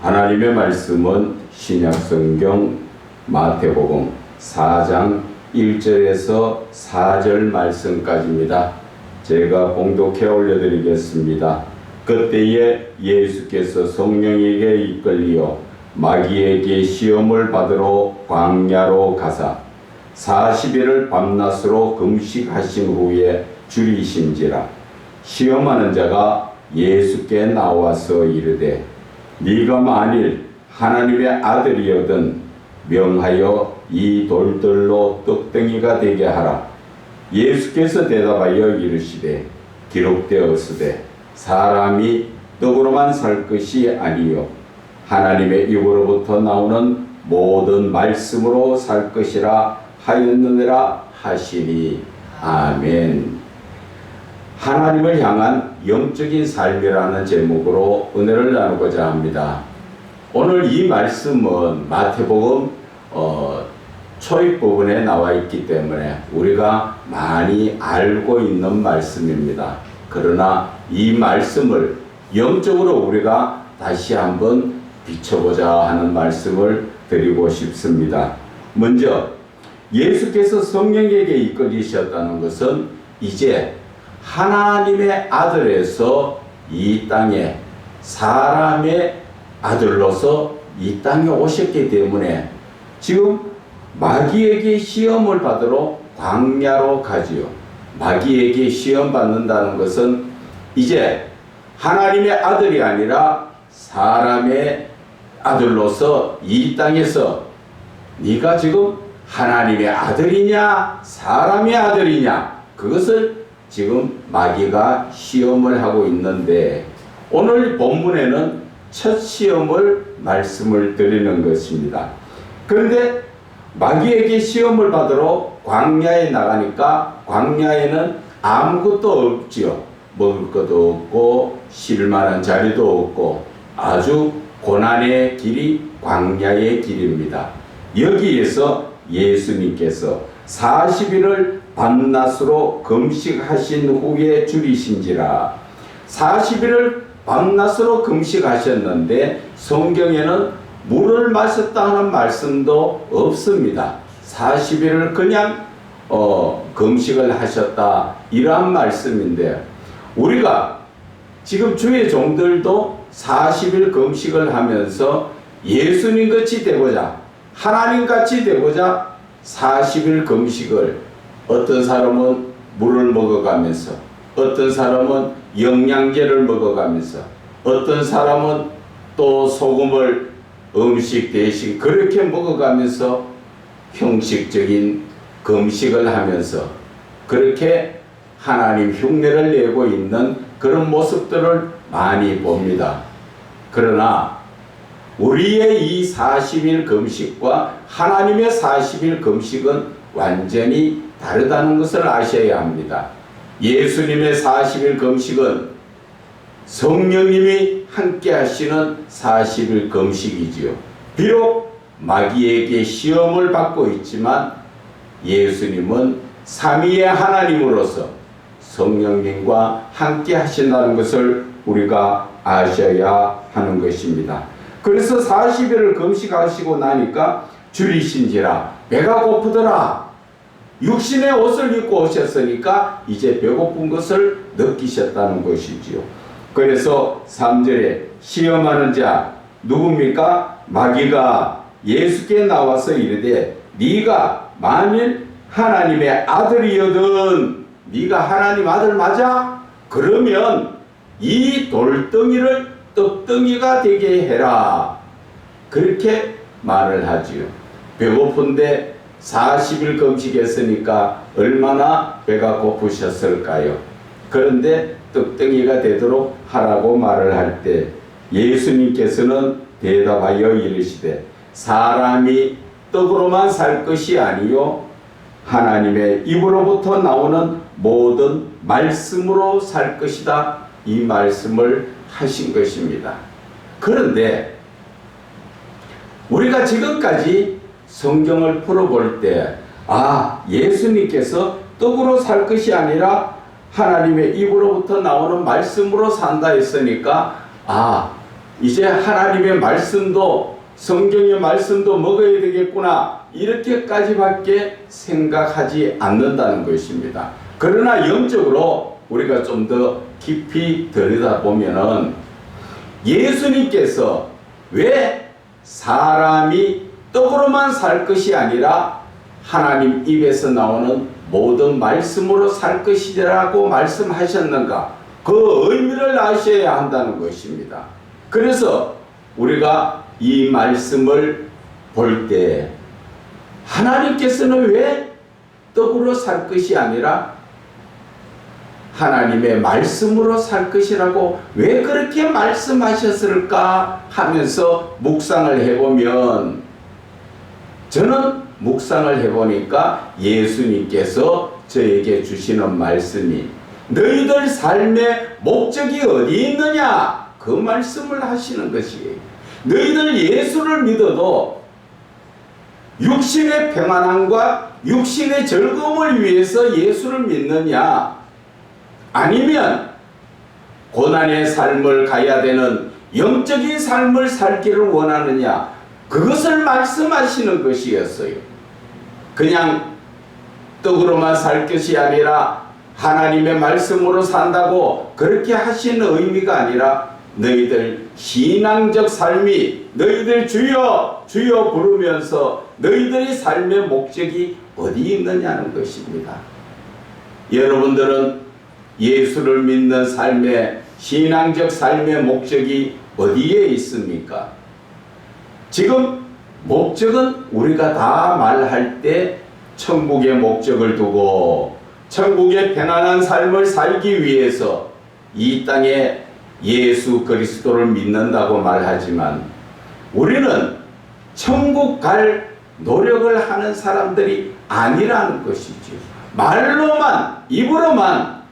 하나님의 말씀은 신약성경 마태복음 4장 1절에서 4절 말씀까지입니다. 제가 봉독해 올려드리겠습니다. 그때에 예수께서 성령에게 이끌리어 마귀에게 시험을 받으러 광야로 가사 40일을 밤낮으로 금식하신 후에 줄이신지라. 시험하는 자가 예수께 나와서 이르되 네가 만일 하나님의 아들이거든 명하여 이 돌들로 떡덩이가 되게 하라. 예수께서 대답하여 이르시되 기록되었으되 사람이 떡으로만 살 것이 아니요 하나님의 입으로부터 나오는 모든 말씀으로 살 것이라 하였느니라 하시니. 아멘. 하나님을 향한 영적인 삶이라는 제목으로 은혜를 나누고자 합니다. 오늘 이 말씀은 마태복음 초입 부분에 나와 있기 때문에 우리가 많이 알고 있는 말씀입니다. 그러나 이 말씀을 영적으로 우리가 다시 한번 비춰보자 하는 말씀을 드리고 싶습니다. 먼저 예수께서 성령에게 이끌리셨다는 것은 이제 하나님의 아들에서 이 땅에 사람의 아들로서 이 땅에 오셨기 때문에 지금 마귀에게 시험을 받으러 광야로 가지요. 마귀에게 시험 받는다는 것은 이제 하나님의 아들이 아니라 사람의 아들로서 이 땅에서 네가 지금 하나님의 아들이냐 사람의 아들이냐 그것을 지금 마귀가 시험을 하고 있는데 오늘 본문에는 첫 시험을 말씀을 드리는 것입니다. 그런데 마귀에게 시험을 받으러 광야에 나가니까 광야에는 아무것도 없지요. 먹을 것도 없고 쉴 만한 자리도 없고 아주 고난의 길이 광야의 길입니다. 여기에서 예수님께서 40일을 밤낮으로 금식하신 후에 줄이신지라. 40일을 밤낮으로 금식하셨는데 성경에는 물을 마셨다 하는 말씀도 없습니다. 40일을 그냥 금식을 하셨다 이러한 말씀인데 우리가 지금 주의 종들도 40일 금식을 하면서 예수님같이 되고자 하나님같이 되고자 40일 금식을 어떤 사람은 물을 먹어가면서 어떤 사람은 영양제를 먹어가면서 어떤 사람은 또 소금을 음식 대신 그렇게 먹어가면서 형식적인 금식을 하면서 그렇게 하나님 흉내를 내고 있는 그런 모습들을 많이 봅니다. 그러나 우리의 이 40일 금식과 하나님의 40일 금식은 완전히 다르다는 것을 아셔야 합니다. 예수님의 40일 금식은 성령님이 함께 하시는 40일 금식이지요. 비록 마귀에게 시험을 받고 있지만 예수님은 삼위의 하나님으로서 성령님과 함께 하신다는 것을 우리가 아셔야 하는 것입니다. 그래서 40일을 금식하시고 나니까 줄이신지라 배가 고프더라. 육신의 옷을 입고 오셨으니까 이제 배고픈 것을 느끼셨다는 것이지요. 그래서 3절에 시험하는 자 누굽니까? 마귀가 예수께 나와서 이르되 네가 만일 하나님의 아들이거든 네가 하나님 아들 맞아? 그러면 이 돌덩이를 떡덩이가 되게 해라. 그렇게 말을 하지요. 배고픈데 40일 금식했으니까 얼마나 배가 고프셨을까요? 그런데 떡덩이가 되도록 하라고 말을 할 때 예수님께서는 대답하여 이르시되 사람이 떡으로만 살 것이 아니요 하나님의 입으로부터 나오는 모든 말씀으로 살 것이다. 이 말씀을 하신 것입니다. 그런데 우리가 지금까지 성경을 풀어볼 때 예수님께서 떡으로 살 것이 아니라 하나님의 입으로부터 나오는 말씀으로 산다 했으니까 이제 하나님의 말씀도 성경의 말씀도 먹어야 되겠구나 이렇게까지밖에 생각하지 않는다는 것입니다. 그러나 영적으로 우리가 좀 더 깊이 들여다보면은 예수님께서 왜 사람이 떡으로만 살 것이 아니라 하나님 입에서 나오는 모든 말씀으로 살 것이라고 말씀하셨는가, 그 의미를 아셔야 한다는 것입니다. 그래서 우리가 이 말씀을 볼 때 하나님께서는 왜 떡으로 살 것이 아니라 하나님의 말씀으로 살 것이라고 왜 그렇게 말씀하셨을까 하면서 묵상을 해보면, 저는 묵상을 해보니까 예수님께서 저에게 주시는 말씀이 너희들 삶의 목적이 어디 있느냐 그 말씀을 하시는 것이에요. 너희들 예수를 믿어도 육신의 평안함과 육신의 즐거움을 위해서 예수를 믿느냐, 아니면 고난의 삶을 가야 되는 영적인 삶을 살기를 원하느냐, 그것을 말씀하시는 것이었어요. 그냥 떡으로만 살 것이 아니라 하나님의 말씀으로 산다고 그렇게 하시는 의미가 아니라 너희들 신앙적 삶이, 너희들 주여 주여 부르면서 너희들의 삶의 목적이 어디 있느냐는 것입니다. 여러분들은 예수를 믿는 삶의, 신앙적 삶의 목적이 어디에 있습니까? 지금 목적은 우리가 다 말할 때 천국의 목적을 두고 천국의 편안한 삶을 살기 위해서 이 땅에 예수 그리스도를 믿는다고 말하지만, 우리는 천국 갈 노력을 하는 사람들이 아니라는 것이죠. 말로만, 입으로만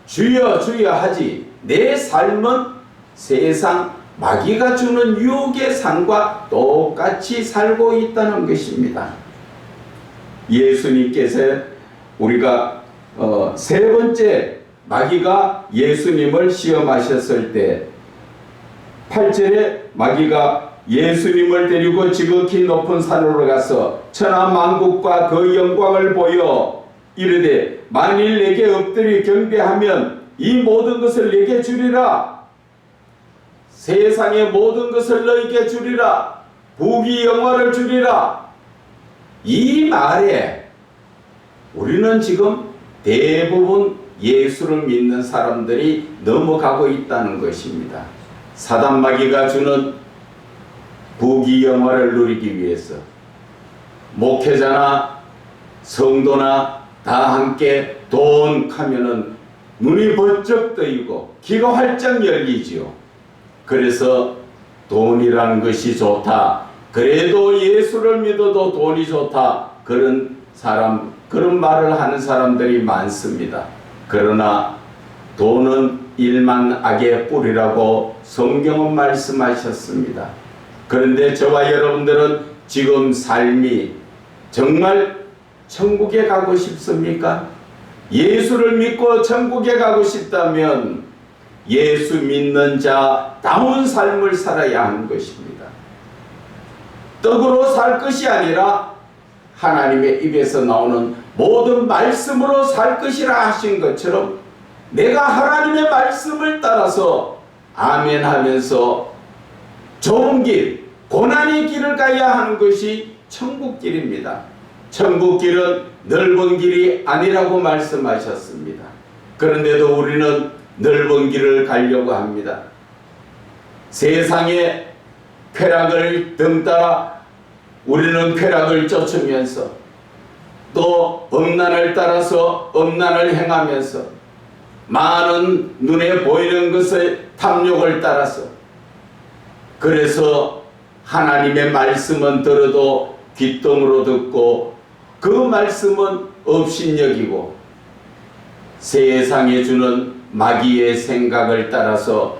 주여 주여 하지 내 삶은 세상 마귀가 주는 유혹의 삶과 똑같이 살고 있다는 것입니다. 예수님께서 우리가 세 번째 마귀가 예수님을 시험하셨을 때 8절에 마귀가 예수님을 데리고 지극히 높은 산으로 가서 천하 만국과 그 영광을 보여 이르되 만일 내게 엎드려 경배하면 이 모든 것을 내게 주리라. 세상의 모든 것을 너에게 주리라. 부귀 영화를 주리라. 이 말에 우리는 지금 대부분 예수를 믿는 사람들이 넘어가고 있다는 것입니다. 사단 마귀가 주는 부귀 영화를 누리기 위해서 목회자나 성도나 다 함께 돈 하면은 눈이 번쩍 뜨이고 귀가 활짝 열리지요. 그래서 돈이라는 것이 좋다, 그래도 예수를 믿어도 돈이 좋다, 그런 말을 하는 사람들이 많습니다. 그러나 돈은 일만 악의 뿌리라고 성경은 말씀하셨습니다. 그런데 저와 여러분들은 지금 삶이 정말 천국에 가고 싶습니까? 예수를 믿고 천국에 가고 싶다면 예수 믿는 자다운 삶을 살아야 하는 것입니다. 떡으로 살 것이 아니라 하나님의 입에서 나오는 모든 말씀으로 살 것이라 하신 것처럼 내가 하나님의 말씀을 따라서 아멘 하면서 좋은 길, 고난의 길을 가야 하는 것이 천국길입니다. 천국길은 넓은 길이 아니라고 말씀하셨습니다. 그런데도 우리는 넓은 길을 가려고 합니다. 세상의 쾌락을 등따라 우리는 쾌락을 쫓으면서 또 음란을 따라서 음란을 행하면서 많은 눈에 보이는 것의 탐욕을 따라서, 그래서 하나님의 말씀은 들어도 귓등으로 듣고 그 말씀은 업신여기고 세상에 주는 마귀의 생각을 따라서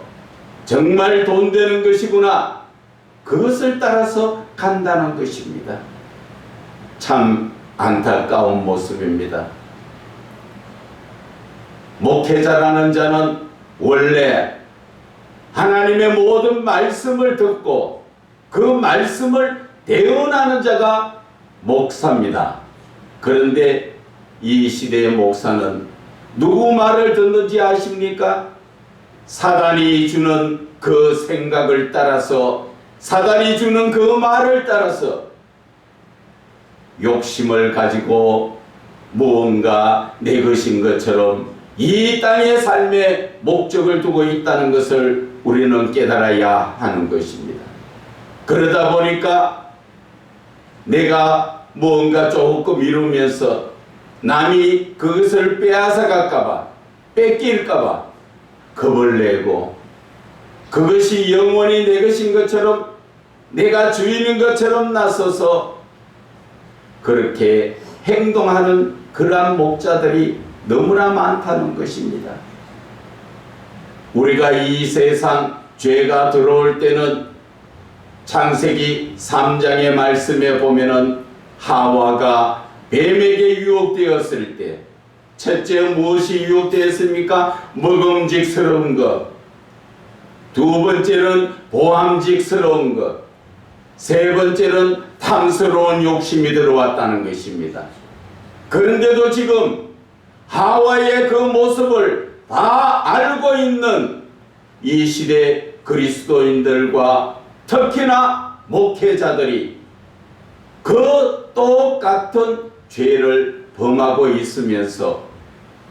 정말 돈 되는 것이구나, 그것을 따라서 간다는 것입니다. 참 안타까운 모습입니다. 목회자라는 자는 원래 하나님의 모든 말씀을 듣고 그 말씀을 대언하는 자가 목사입니다. 그런데 이 시대의 목사는 누구 말을 듣는지 아십니까? 사단이 주는 그 생각을 따라서, 사단이 주는 그 말을 따라서 욕심을 가지고 무언가 내 것인 것처럼 이 땅의 삶에 목적을 두고 있다는 것을 우리는 깨달아야 하는 것입니다. 그러다 보니까 내가 무언가 조금 이루면서 남이 그것을 빼앗아갈까봐, 뺏길까봐 겁을 내고 그것이 영원히 내 것인 것처럼, 내가 주인인 것처럼 나서서 그렇게 행동하는 그러한 목자들이 너무나 많다는 것입니다. 우리가 이 세상 죄가 들어올 때는 창세기 3장의 말씀에 보면은 하와가 뱀에게 유혹되었을 때 첫째 무엇이 유혹되었습니까? 먹음직스러운 것, 두 번째는 보암직스러운 것, 세 번째는 탐스러운 욕심이 들어왔다는 것입니다. 그런데도 지금 하와의 그 모습을 다 알고 있는 이 시대 그리스도인들과 특히나 목회자들이 그 똑같은 죄를 범하고 있으면서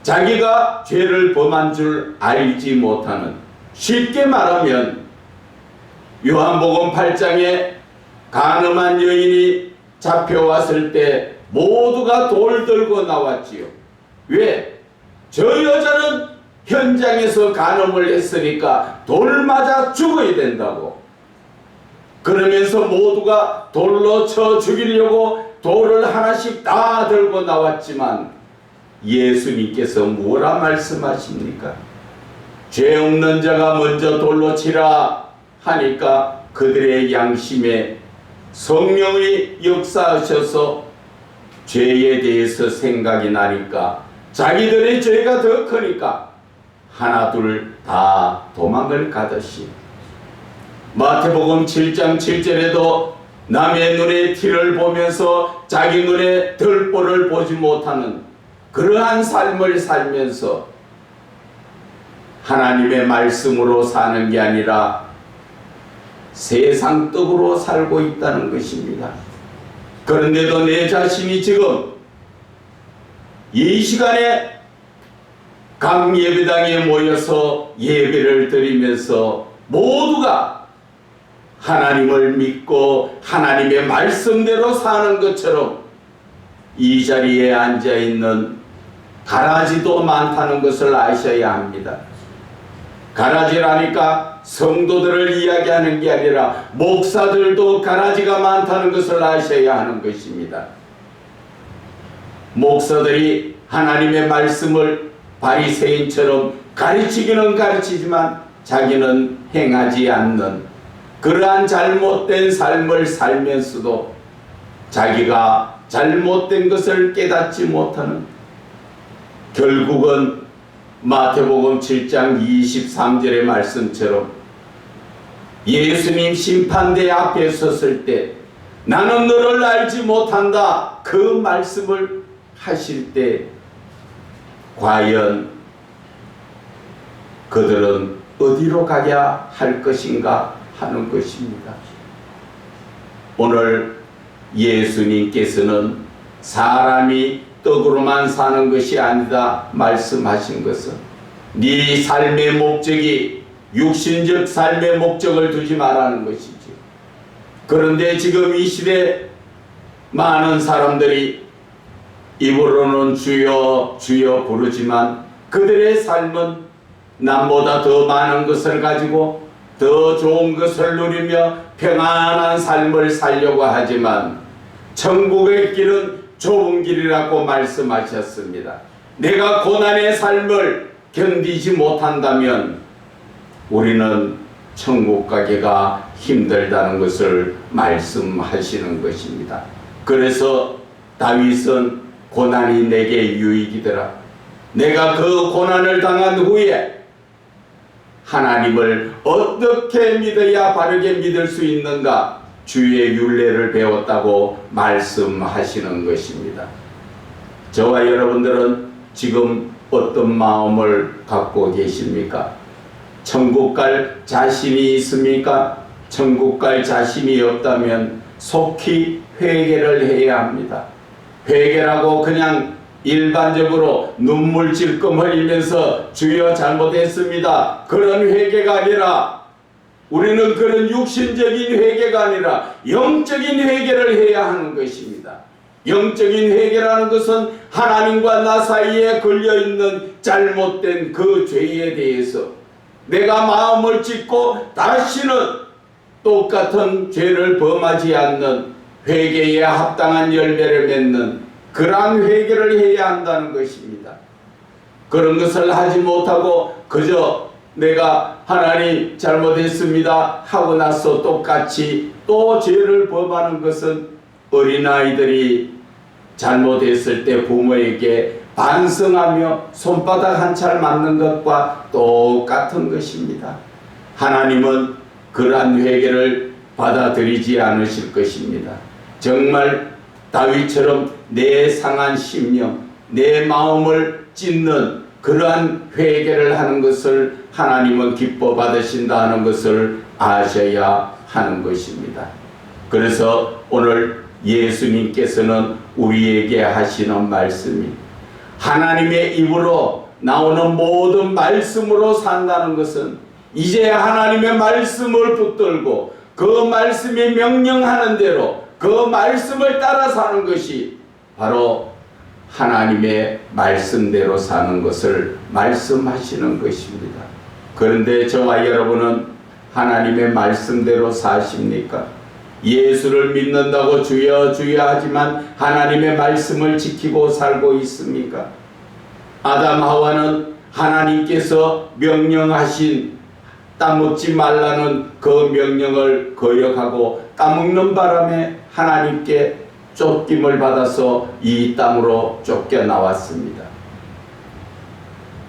자기가 죄를 범한 줄 알지 못하는, 쉽게 말하면 요한복음 8장에 간음한 여인이 잡혀왔을 때 모두가 돌 들고 나왔지요. 왜? 저 여자는 현장에서 간음을 했으니까 돌 맞아 죽어야 된다고. 그러면서 모두가 돌로 쳐 죽이려고 돌을 하나씩 다 들고 나왔지만 예수님께서 뭐라 말씀하십니까? 죄 없는 자가 먼저 돌로 치라 하니까 그들의 양심에 성령이 역사하셔서 죄에 대해서 생각이 나니까 자기들의 죄가 더 크니까 하나 둘 다 도망을 가듯이, 마태복음 7장 7절에도 남의 눈에 티를 보면서 자기 눈에 들보를 보지 못하는 그러한 삶을 살면서 하나님의 말씀으로 사는 게 아니라 세상 떡으로 살고 있다는 것입니다. 그런데도 내 자신이 지금 이 시간에 각 예배당에 모여서 예배를 드리면서 모두가 하나님을 믿고 하나님의 말씀대로 사는 것처럼 이 자리에 앉아있는 가라지도 많다는 것을 아셔야 합니다. 가라지라니까 성도들을 이야기하는 게 아니라 목사들도 가라지가 많다는 것을 아셔야 하는 것입니다. 목사들이 하나님의 말씀을 바리새인처럼 가르치기는 가르치지만 자기는 행하지 않는 그러한 잘못된 삶을 살면서도 자기가 잘못된 것을 깨닫지 못하는, 결국은 마태복음 7장 23절의 말씀처럼 예수님 심판대 앞에 섰을 때 나는 너를 알지 못한다, 그 말씀을 하실 때 과연 그들은 어디로 가야 할 것인가 하는 것입니다. 오늘 예수님께서는 사람이 떡으로만 사는 것이 아니다 말씀하신 것은 네 삶의 목적이 육신적 삶의 목적을 두지 말라는 것이지. 그런데 지금 이 시대 많은 사람들이 입으로는 주여 주여 부르지만 그들의 삶은 남보다 더 많은 것을 가지고 더 좋은 것을 누리며 평안한 삶을 살려고 하지만 천국의 길은 좁은 길이라고 말씀하셨습니다. 내가 고난의 삶을 견디지 못한다면 우리는 천국 가기가 힘들다는 것을 말씀하시는 것입니다. 그래서 다윗은 고난이 내게 유익이더라. 내가 그 고난을 당한 후에 하나님을 어떻게 믿어야 바르게 믿을 수 있는가? 주의 율례를 배웠다고 말씀하시는 것입니다. 저와 여러분들은 지금 어떤 마음을 갖고 계십니까? 천국 갈 자신이 있습니까? 천국 갈 자신이 없다면 속히 회개를 해야 합니다. 회개라고 그냥 일반적으로 눈물 찔끔 흘리면서 주여 잘못했습니다, 그런 회개가 아니라, 우리는 그런 육신적인 회개가 아니라 영적인 회개를 해야 하는 것입니다. 영적인 회개라는 것은 하나님과 나 사이에 걸려있는 잘못된 그 죄에 대해서 내가 마음을 찢고 다시는 똑같은 죄를 범하지 않는, 회개에 합당한 열매를 맺는 그러한 회개를 해야 한다는 것입니다. 그런 것을 하지 못하고 그저 내가 하나님 잘못했습니다 하고 나서 똑같이 또 죄를 범하는 것은 어린아이들이 잘못했을 때 부모에게 반성하며 손바닥 한 찰 맞는 것과 똑같은 것입니다. 하나님은 그러한 회개를 받아들이지 않으실 것입니다. 정말 다윗처럼 내 상한 심령, 내 마음을 찢는 그러한 회개를 하는 것을 하나님은 기뻐 받으신다는 것을 아셔야 하는 것입니다. 그래서 오늘 예수님께서는 우리에게 하시는 말씀이, 하나님의 입으로 나오는 모든 말씀으로 산다는 것은 이제 하나님의 말씀을 붙들고 그 말씀이 명령하는 대로 그 말씀을 따라 사는 것이 바로 하나님의 말씀대로 사는 것을 말씀하시는 것입니다. 그런데 저와 여러분은 하나님의 말씀대로 사십니까? 예수를 믿는다고 주여 주여 하지만 하나님의 말씀을 지키고 살고 있습니까? 아담 하와는 하나님께서 명령하신 따먹지 말라는 그 명령을 거역하고 따먹는 바람에 하나님께 쫓김을 받아서 이 땅으로 쫓겨나왔습니다.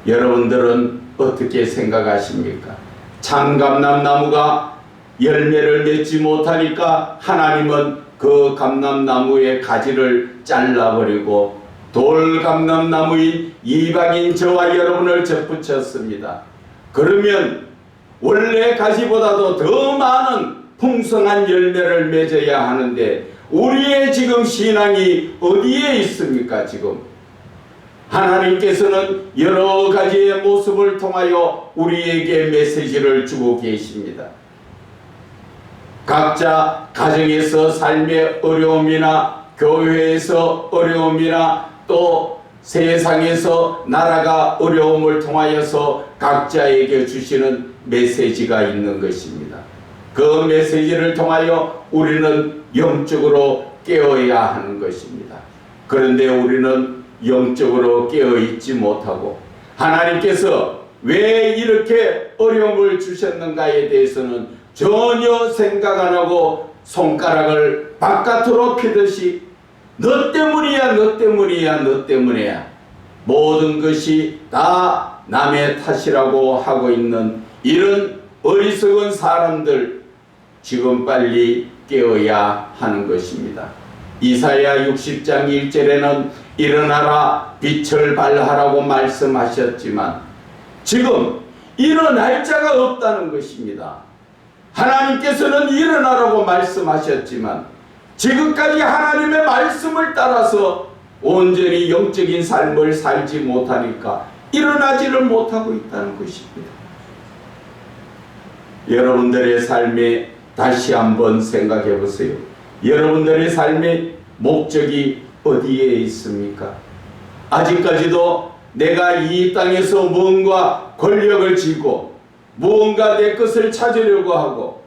여러분들은 어떻게 생각하십니까? 참감람나무가 열매를 맺지 못하니까 하나님은 그 감람나무의 가지를 잘라버리고 돌감람나무인 이방인 저와 여러분을 접붙였습니다. 그러면 원래 가지보다도 더 많은 풍성한 열매를 맺어야 하는데 우리의 지금 신앙이 어디에 있습니까? 지금 하나님께서는 여러 가지의 모습을 통하여 우리에게 메시지를 주고 계십니다. 각자 가정에서 삶의 어려움이나 교회에서 어려움이나 또 세상에서 나라가 어려움을 통하여서 각자에게 주시는 메시지가 있는 것입니다. 그 메시지를 통하여 우리는 영적으로 깨어야 하는 것입니다. 그런데 우리는 영적으로 깨어있지 못하고 하나님께서 왜 이렇게 어려움을 주셨는가에 대해서는 전혀 생각 안 하고 손가락을 바깥으로 피듯이 너 때문이야, 너 때문이야, 너 때문이야, 모든 것이 다 남의 탓이라고 하고 있는 이런 어리석은 사람들, 지금 빨리 깨어야 하는 것입니다. 이사야 60장 1절에는 일어나라 빛을 발하라고 말씀하셨지만 지금 일어날 자가 없다는 것입니다. 하나님께서는 일어나라고 말씀하셨지만 지금까지 하나님의 말씀을 따라서 온전히 영적인 삶을 살지 못하니까 일어나지를 못하고 있다는 것입니다. 여러분들의 삶에 다시 한번 생각해 보세요. 여러분들의 삶의 목적이 어디에 있습니까? 아직까지도 내가 이 땅에서 무언가 권력을 쥐고 무언가 내 것을 찾으려고 하고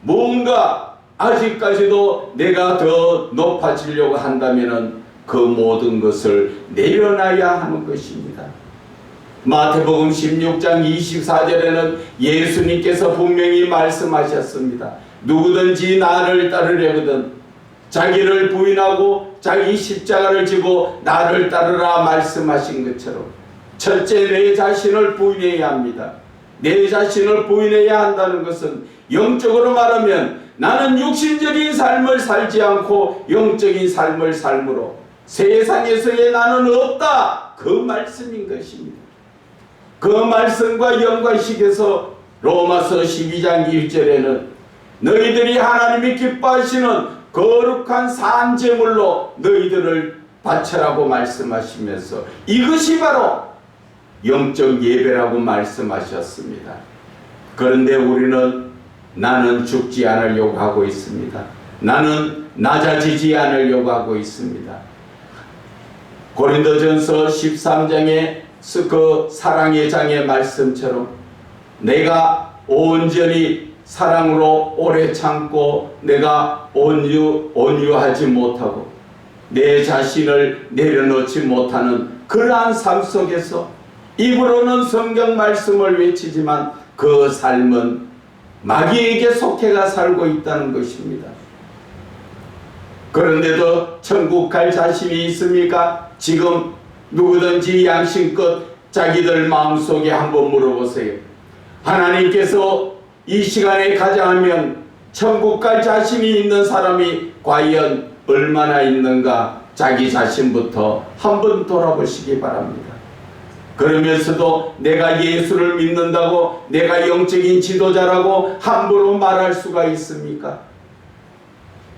무언가 아직까지도 내가 더 높아지려고 한다면 그 모든 것을 내려놔야 하는 것입니다. 마태복음 16장 24절에는 예수님께서 분명히 말씀하셨습니다. 누구든지 나를 따르려거든 자기를 부인하고 자기 십자가를 지고 나를 따르라 말씀하신 것처럼 첫째 내 자신을 부인해야 합니다. 내 자신을 부인해야 한다는 것은 영적으로 말하면 나는 육신적인 삶을 살지 않고 영적인 삶을 삶으로 세상에서의 나는 없다, 그 말씀인 것입니다. 그 말씀과 연관시켜서 로마서 12장 1절에는 너희들이 하나님이 기뻐하시는 거룩한 산 제물로 너희들을 바쳐라고 말씀하시면서 이것이 바로 영적 예배라고 말씀하셨습니다. 그런데 우리는 나는 죽지 않으려고 하고 있습니다. 나는 낮아지지 않으려고 하고 있습니다. 고린도전서 13장의 그 사랑의 장의 말씀처럼 내가 온전히 사랑으로 오래 참고 내가 온유하지 못하고 내 자신을 내려놓지 못하는 그러한 삶 속에서 입으로는 성경 말씀을 외치지만 그 삶은 마귀에게 속해가 살고 있다는 것입니다. 그런데도 천국 갈 자신이 있습니까? 지금 누구든지 양심껏 자기들 마음속에 한번 물어보세요. 하나님께서 이 시간에 가자 하면 천국 갈 자신이 있는 사람이 과연 얼마나 있는가 자기 자신부터 한번 돌아보시기 바랍니다. 그러면서도 내가 예수를 믿는다고 내가 영적인 지도자라고 함부로 말할 수가 있습니까?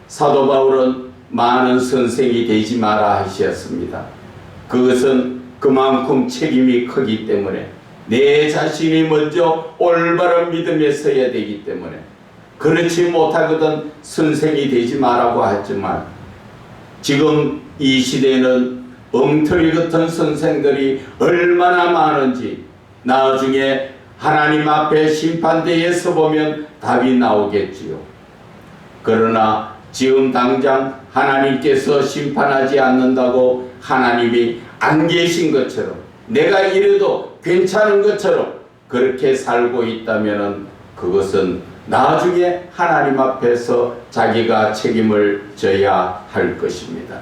사도 바울은 많은 선생이 되지 마라 하셨습니다. 그것은 그만큼 책임이 크기 때문에 내 자신이 먼저 올바른 믿음에 서야 되기 때문에 그렇지 못하거든 선생이 되지 마라고 하지만 지금 이 시대에는 엉터리 같은 선생들이 얼마나 많은지 나중에 하나님 앞에 심판대에 서보면 답이 나오겠지요. 그러나 지금 당장 하나님께서 심판하지 않는다고 하나님이 안 계신 것처럼 내가 이래도 괜찮은 것처럼 그렇게 살고 있다면 그것은 나중에 하나님 앞에서 자기가 책임을 져야 할 것입니다.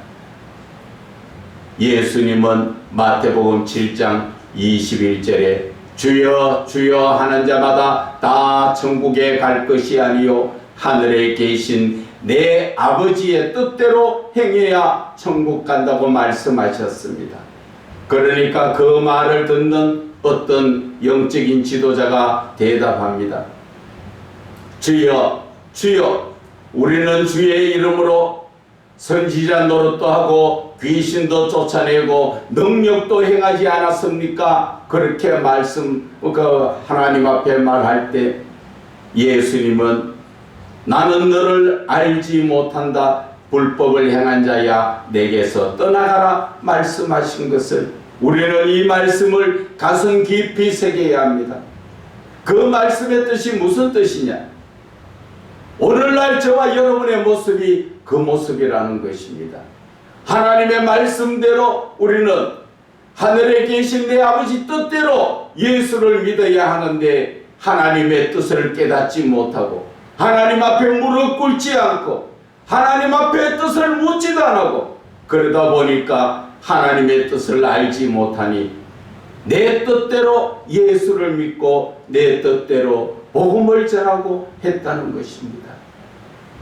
예수님은 마태복음 7장 21절에 주여 주여 하는 자마다 다 천국에 갈 것이 아니요 하늘에 계신 내 아버지의 뜻대로 행해야 천국 간다고 말씀하셨습니다. 그러니까 그 말을 듣는 어떤 영적인 지도자가 대답합니다. 주여 주여 우리는 주의 이름으로 선지자 노릇도 하고 귀신도 쫓아내고 능력도 행하지 않았습니까? 그렇게 하나님 앞에 말할 때 예수님은 나는 너를 알지 못한다. 불법을 행한 자야 내게서 떠나가라 말씀하신 것을 우리는 이 말씀을 가슴 깊이 새겨야 합니다. 그 말씀의 뜻이 무슨 뜻이냐? 오늘날 저와 여러분의 모습이 그 모습이라는 것입니다. 하나님의 말씀대로 우리는 하늘에 계신 내 아버지 뜻대로 예수를 믿어야 하는데 하나님의 뜻을 깨닫지 못하고 하나님 앞에 무릎 꿇지 않고 하나님 앞에 뜻을 묻지도 않고 그러다 보니까 하나님의 뜻을 알지 못하니 내 뜻대로 예수를 믿고 내 뜻대로 복음을 전하고 했다는 것입니다.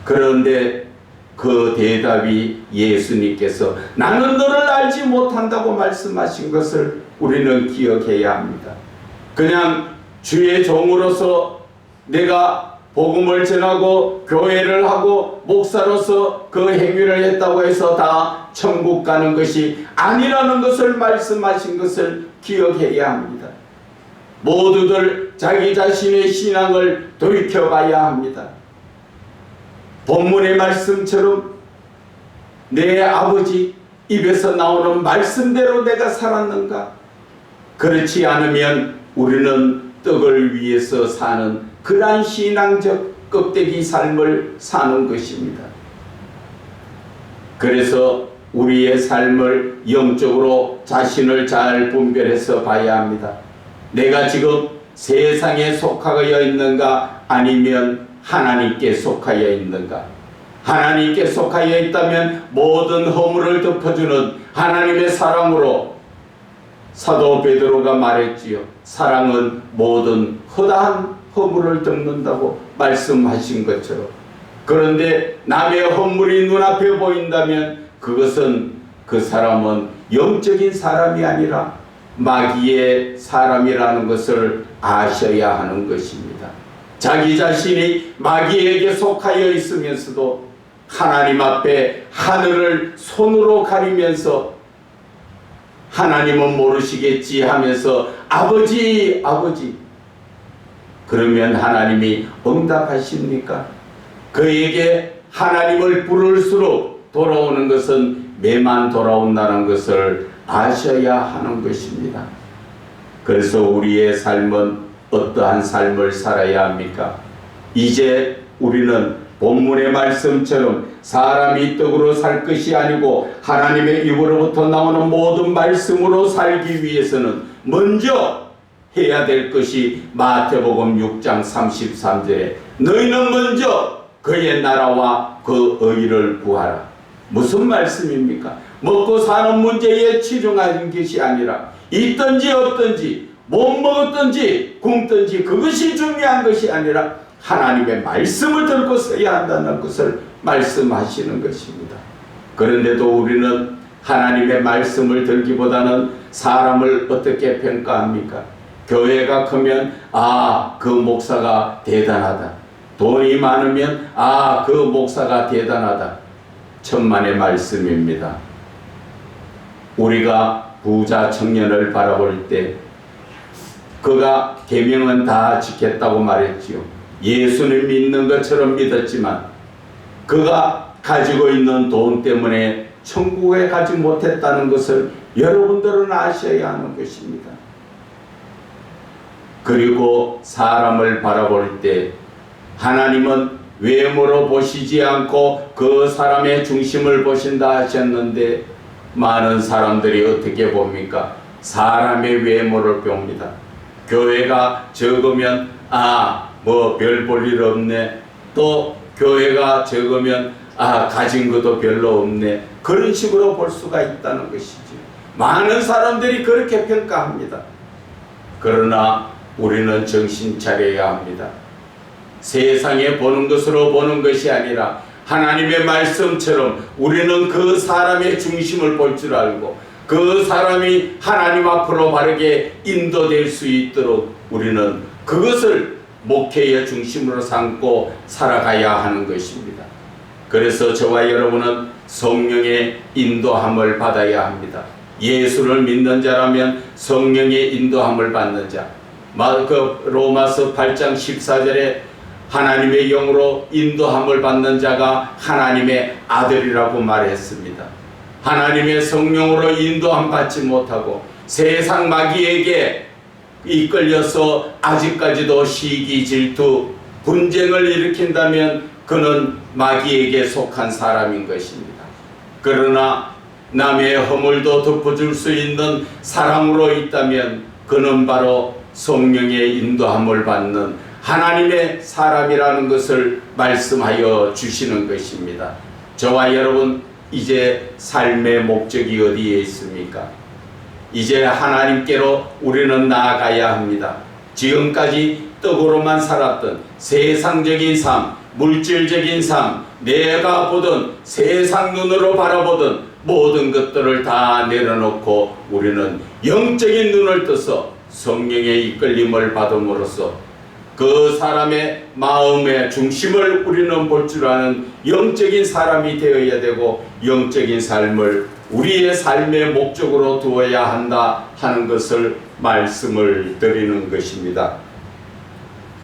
그런데 그 대답이 예수님께서 나는 너를 알지 못한다고 말씀하신 것을 우리는 기억해야 합니다. 그냥 주의 종으로서 내가 복음을 전하고 교회를 하고 목사로서 그 행위를 했다고 해서 다 천국 가는 것이 아니라는 것을 말씀하신 것을 기억해야 합니다. 모두들 자기 자신의 신앙을 돌이켜봐야 합니다. 본문의 말씀처럼 내 아버지 입에서 나오는 말씀대로 내가 살았는가? 그렇지 않으면 우리는 떡을 위해서 사는 그러한 신앙적 껍데기 삶을 사는 것입니다. 그래서 우리의 삶을 영적으로 자신을 잘 분별해서 봐야 합니다. 내가 지금 세상에 속하여 있는가 아니면 하나님께 속하여 있는가? 하나님께 속하여 있다면 모든 허물을 덮어주는 하나님의 사랑으로 사도 베드로가 말했지요. 사랑은 모든 허다한 허물을 덮는다고 말씀하신 것처럼, 그런데 남의 허물이 눈앞에 보인다면 그것은 그 사람은 영적인 사람이 아니라 마귀의 사람이라는 것을 아셔야 하는 것입니다. 자기 자신이 마귀에게 속하여 있으면서도 하나님 앞에 하늘을 손으로 가리면서 하나님은 모르시겠지 하면서 아버지 아버지, 그러면 하나님이 응답하십니까? 그에게 하나님을 부를수록 돌아오는 것은 매만 돌아온다는 것을 아셔야 하는 것입니다. 그래서 우리의 삶은 어떠한 삶을 살아야 합니까? 이제 우리는 본문의 말씀처럼 사람이 떡으로 살 것이 아니고 하나님의 입으로부터 나오는 모든 말씀으로 살기 위해서는 먼저 해야 될 것이 마태복음 6장 33절에 너희는 먼저 그의 나라와 그 의를 구하라. 무슨 말씀입니까? 먹고 사는 문제에 치중하는 것이 아니라 있든지 없든지 못 먹었든지 굶든지 그것이 중요한 것이 아니라 하나님의 말씀을 들고 써야 한다는 것을 말씀하시는 것입니다. 그런데도 우리는 하나님의 말씀을 들기보다는 사람을 어떻게 평가합니까? 교회가 크면 그 목사가 대단하다. 돈이 많으면 그 목사가 대단하다. 천만의 말씀입니다. 우리가 부자 청년을 바라볼 때 그가 계명은 다 지켰다고 말했지요. 예수를 믿는 것처럼 믿었지만 그가 가지고 있는 돈 때문에 천국에 가지 못했다는 것을 여러분들은 아셔야 하는 것입니다. 그리고 사람을 바라볼 때 하나님은 외모로 보시지 않고 그 사람의 중심을 보신다 하셨는데 많은 사람들이 어떻게 봅니까? 사람의 외모를 봅니다. 교회가 적으면 별 볼 일 없네. 또 교회가 적으면 가진 것도 별로 없네. 그런 식으로 볼 수가 있다는 것이죠. 많은 사람들이 그렇게 평가합니다. 그러나 우리는 정신 차려야 합니다. 세상에 보는 것으로 보는 것이 아니라 하나님의 말씀처럼 우리는 그 사람의 중심을 볼 줄 알고 그 사람이 하나님 앞으로 바르게 인도될 수 있도록 우리는 그것을 목회의 중심으로 삼고 살아가야 하는 것입니다. 그래서 저와 여러분은 성령의 인도함을 받아야 합니다. 예수를 믿는 자라면 성령의 인도함을 받는 자. 로마서 8장 14절에 하나님의 영으로 인도함을 받는 자가 하나님의 아들이라고 말했습니다. 하나님의 성령으로 인도함 받지 못하고 세상 마귀에게 이끌려서 아직까지도 시기, 질투, 분쟁을 일으킨다면 그는 마귀에게 속한 사람인 것입니다. 그러나 남의 허물도 덮어줄 수 있는 사랑으로 있다면 그는 바로 성령의 인도함을 받는 하나님의 사람이라는 것을 말씀하여 주시는 것입니다. 저와 여러분, 이제 삶의 목적이 어디에 있습니까? 이제 하나님께로 우리는 나아가야 합니다. 지금까지 떡으로만 살았던 세상적인 삶, 물질적인 삶, 내가 보던 세상 눈으로 바라보던 모든 것들을 다 내려놓고 우리는 영적인 눈을 떠서 성령의 이끌림을 받음으로써 그 사람의 마음의 중심을 우리는 볼 줄 아는 영적인 사람이 되어야 되고 영적인 삶을 우리의 삶의 목적으로 두어야 한다 하는 것을 말씀을 드리는 것입니다.